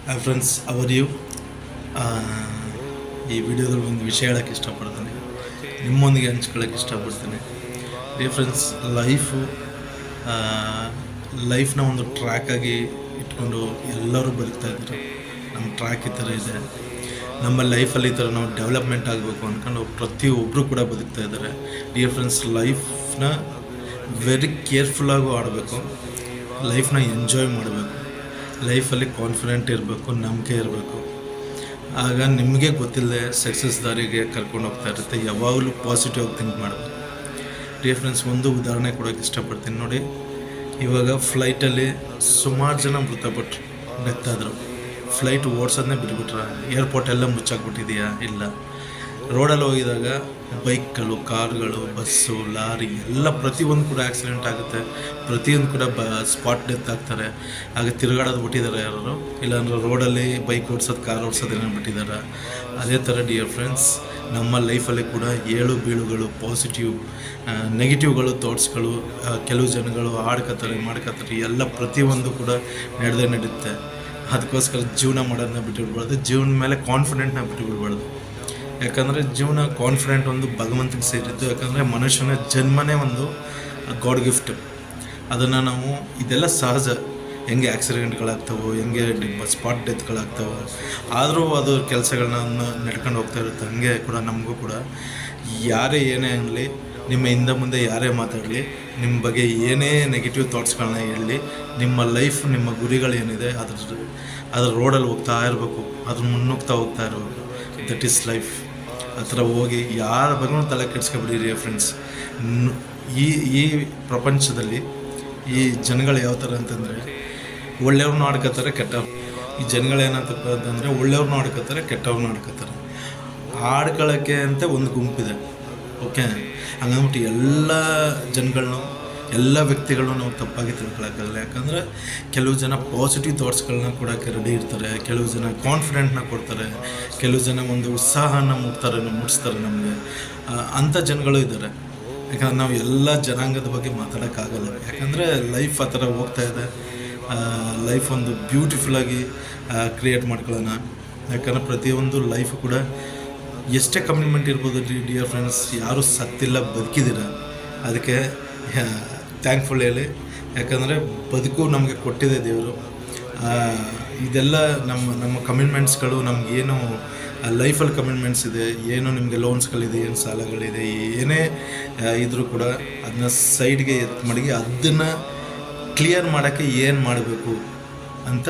Hi friends, hour you. ಈ ವಿಡಿಯೋದಲ್ಲಿ ಒಂದು ವಿಷಯ ಹೇಳೋಕ್ಕೆ ಇಷ್ಟಪಡ್ತೀನಿ, ನಿಮ್ಮೊಂದಿಗೆ ಹಂಚ್ಕೊಳ್ಳೋಕ್ಕೆ ಇಷ್ಟಪಡ್ತೀನಿ. ಫ್ರೆಂಡ್ಸ್, ಲೈಫ್ನ ಒಂದು ಟ್ರ್ಯಾಕಾಗಿ ಇಟ್ಕೊಂಡು ಎಲ್ಲರೂ ಬದುಕ್ತಾ ಇದ್ದಾರೆ. ನಮ್ಮ ಟ್ರ್ಯಾಕ್ ಈ ಥರ ಇದೆ, ನಮ್ಮ ಲೈಫಲ್ಲಿ ಈ ಥರ ನಾವು ಡೆವಲಪ್ಮೆಂಟ್ ಆಗಬೇಕು ಅಂದ್ಕೊಂಡು ಪ್ರತಿಯೊಬ್ಬರು ಕೂಡ ಬದುಕ್ತಾ ಇದ್ದಾರೆ. ಡಿಯರ್ ಫ್ರೆಂಡ್ಸ್, ಲೈಫ್ನ ವೆರಿ ಕೇರ್ಫುಲ್ಲಾಗೂ ಆಡಬೇಕು, ಲೈಫ್ನ ಎಂಜಾಯ್ ಮಾಡಬೇಕು, ಲೈಫಲ್ಲಿ ಕಾನ್ಫಿಡೆಂಟ್ ಇರಬೇಕು, ನಂಬಿಕೆ ಇರಬೇಕು. ಆಗ ನಿಮಗೆ ಗೊತ್ತಿಲ್ಲದೆ ಸಕ್ಸಸ್ ದಾರಿಗೆ ಕರ್ಕೊಂಡು ಹೋಗ್ತಾ ಇರುತ್ತೆ. ಯಾವಾಗಲೂ ಪಾಸಿಟಿವ್ ಆಗಿ ಥಿಂಕ್ ಮಾಡಬೇಕು. ಡಿಯರ್ ಫ್ರೆಂಡ್ಸ್, ಒಂದು ಉದಾಹರಣೆ ಕೊಡೋಕ್ಕೆ ಇಷ್ಟಪಡ್ತೀನಿ ನೋಡಿ. ಇವಾಗ ಫ್ಲೈಟಲ್ಲಿ ಸುಮಾರು ಜನ ಮೃತಪಟ್ಟರು, ಡೆತ್ ಆದರು. ಫ್ಲೈಟ್ ಓಡಿಸೋದನ್ನೇ ಬಿಟ್ಬಿಟ್ರೆ, ಏರ್ಪೋರ್ಟ್ ಎಲ್ಲ ಮುಚ್ಚಾಕ್ಬಿಟ್ಟಿದೆಯಾ? ಇಲ್ಲ. ರೋಡಲ್ಲಿ ಹೋಗಿದಾಗ ಬೈಕ್ಗಳು, ಕಾರ್ಗಳು, ಬಸ್ಸು, ಲಾರಿ ಎಲ್ಲ ಪ್ರತಿಯೊಂದು ಕೂಡ ಆಕ್ಸಿಡೆಂಟ್ ಆಗುತ್ತೆ, ಪ್ರತಿಯೊಂದು ಕೂಡ ಸ್ಪಾಟ್ ಡೆತ್ ಆಗ್ತಾರೆ. ಆಗ ತಿರುಗಾಡೋದು ಬಿಟ್ಟಿದ್ದಾರೆ ಯಾರು, ಇಲ್ಲಾಂದ್ರೆ ರೋಡಲ್ಲಿ ಬೈಕ್ ಓಡಿಸೋದು, ಕಾರ್ ಓಡಿಸೋದೇನೋ ಬಿಟ್ಟಿದ್ದಾರೆ. ಅದೇ ಥರ ಡಿಯರ್ ಫ್ರೆಂಡ್ಸ್, ನಮ್ಮ ಲೈಫಲ್ಲಿ ಕೂಡ ಏಳು ಬೀಳುಗಳು, ಪಾಸಿಟಿವ್ ನೆಗೆಟಿವ್ಗಳು, ಥಾಟ್ಸ್ಗಳು, ಕೆಲವು ಜನಗಳು ಮಾಡ್ಕೋತಾರೆ ಎಲ್ಲ ಪ್ರತಿಯೊಂದು ಕೂಡ ನಡೆಯುತ್ತೆ. ಅದಕ್ಕೋಸ್ಕರ ಜೀವನ ಮಾಡೋದನ್ನ ಬಿಟ್ಟುಬಿಡ್ಬಾರ್ದು, ಜೀವನ ಮೇಲೆ ಕಾನ್ಫಿಡೆಂಟ್ನ ಬಿಟ್ಟುಬಿಡ್ಬಾರ್ದು. ಯಾಕಂದರೆ ಜೀವನ ಕಾನ್ಫಿಡೆಂಟ್ ಒಂದು ಭಗವಂತನಿಗೆ ಸೇರಿದ್ದು. ಯಾಕಂದರೆ ಮನುಷ್ಯನ ಜನ್ಮನೇ ಒಂದು ಗಾಡ್ ಗಿಫ್ಟ್. ಅದನ್ನು ನಾವು, ಇದೆಲ್ಲ ಸಹಜ, ಹೆಂಗೆ ಆಕ್ಸಿಡೆಂಟ್ಗಳಾಗ್ತವೋ, ಹೆಂಗೆ ಸ್ಪಾಟ್ ಡೆತ್ಗಳಾಗ್ತವೋ, ಆದರೂ ಅದು ಕೆಲಸಗಳನ್ನ ನಡ್ಕೊಂಡು ಹೋಗ್ತಾ ಇರುತ್ತೆ. ಹಂಗೆ ಕೂಡ ನಮಗೂ ಕೂಡ ಯಾರೇ ಏನೇ ಆಗಲಿ, ನಿಮ್ಮ ಹಿಂದೆ ಮುಂದೆ ಯಾರೇ ಮಾತಾಡಲಿ, ನಿಮ್ಮ ಬಗ್ಗೆ ಏನೇ ನೆಗೆಟಿವ್ ಥಾಟ್ಸ್ಗಳನ್ನ ಹೇಳಲಿ, ನಿಮ್ಮ ಲೈಫ್, ನಿಮ್ಮ ಗುರಿಗಳೇನಿದೆ ಅದ್ರ ರೋಡಲ್ಲಿ ಹೋಗ್ತಾ ಇರಬೇಕು, ಅದ್ರ ಮುನ್ನುಗ್ತಾ ಹೋಗ್ತಾ ಇರಬೇಕು. That is life. ಆ ಥರ ಹೋಗಿ ಯಾರ ಬಗ್ಗೆನೂ ತಲೆ ಕೆಡಿಸ್ಕೊಬಿಡಿರಿ ಫ್ರೆಂಡ್ಸ್. ಈ ಪ್ರಪಂಚದಲ್ಲಿ ಈ ಜನಗಳು ಯಾವ ಥರ ಅಂತಂದರೆ, ಒಳ್ಳೆಯವ್ರನ್ನ ಆಡ್ಕೋತಾರೆ, ಕೆಟ್ಟವ್ರು. ಈ ಜನಗಳೇನಂತಪ್ಪ ಅಂತಂದರೆ, ಒಳ್ಳೆಯವ್ರನ್ನ ಆಡ್ಕೋತಾರೆ, ಕೆಟ್ಟವ್ರನ್ನ ಆಡ್ಕೋತಾರೆ. ಆಡ್ಕೊಳ್ಳೋಕ್ಕೆ ಅಂತ ಒಂದು ಗುಂಪಿದೆ, ಓಕೆ? ಹಂಗಂದ್ಬಿಟ್ಟು ಎಲ್ಲ ಜನಗಳನ್ನೂ, ಎಲ್ಲ ವ್ಯಕ್ತಿಗಳನ್ನೂ ನಾವು ತಪ್ಪಾಗಿ ತಿಳ್ಕೊಳ್ಳೋಕ್ಕಲ್ಲ. ಯಾಕಂದರೆ ಕೆಲವು ಜನ ಪಾಸಿಟಿವ್ ಥಾಟ್ಸ್ಗಳನ್ನ ಕೊಡೋಕ್ಕೆ ರೆಡಿ ಇರ್ತಾರೆ, ಕೆಲವು ಜನ ಕಾನ್ಫಿಡೆಂಟ್ನ ಕೊಡ್ತಾರೆ, ಕೆಲವು ಜನ ಒಂದು ಉತ್ಸಾಹನ ಮೂಡಿಸ್ತಾರೆ ನಮಗೆ. ಅಂಥ ಜನಗಳು ಇದ್ದಾರೆ. ಯಾಕಂದ್ರೆ ನಾವು ಎಲ್ಲ ಜನಾಂಗದ ಬಗ್ಗೆ ಮಾತಾಡೋಕ್ಕಾಗಲ್ಲ. ಯಾಕಂದರೆ ಲೈಫ್ ಆ ಥರ ಹೋಗ್ತಾ ಇದೆ. ಲೈಫ್ ಒಂದು ಬ್ಯೂಟಿಫುಲ್ಲಾಗಿ ಕ್ರಿಯೇಟ್ ಮಾಡ್ಕೊಳ್ಳೋಣ. ಯಾಕಂದರೆ ಪ್ರತಿಯೊಂದು ಲೈಫು ಕೂಡ ಎಷ್ಟೇ ಕಮಿಟ್ಮೆಂಟ್ ಇರ್ಬೋದು ಡಿಯರ್ ಫ್ರೆಂಡ್ಸ್, ಯಾರೂ ಸತ್ತಿಲ್ಲ, ಬದುಕಿದ್ದೀರ. ಅದಕ್ಕೆ ಥ್ಯಾಂಕ್ಫುಲ್ ಹೇಳಿ. ಯಾಕಂದರೆ ಬದುಕು ನಮಗೆ ಕೊಟ್ಟಿದೆ ದೇವರು. ಇದೆಲ್ಲ ನಮ್ಮ ಕಮಿಟ್ಮೆಂಟ್ಸ್ಗಳು, ನಮಗೇನು ಲೈಫಲ್ಲಿ ಕಮಿಟ್ಮೆಂಟ್ಸ್ ಇದೆ, ಏನು ನಿಮಗೆ ಲೋನ್ಸ್ಗಳಿದೆ, ಏನು ಸಾಲಗಳಿದೆ, ಏನೇ ಇದ್ದರೂ ಕೂಡ ಅದನ್ನ ಸೈಡ್ಗೆ ಮಡಗಿ ಅದನ್ನು ಕ್ಲಿಯರ್ ಮಾಡೋಕ್ಕೆ ಏನು ಮಾಡಬೇಕು ಅಂತ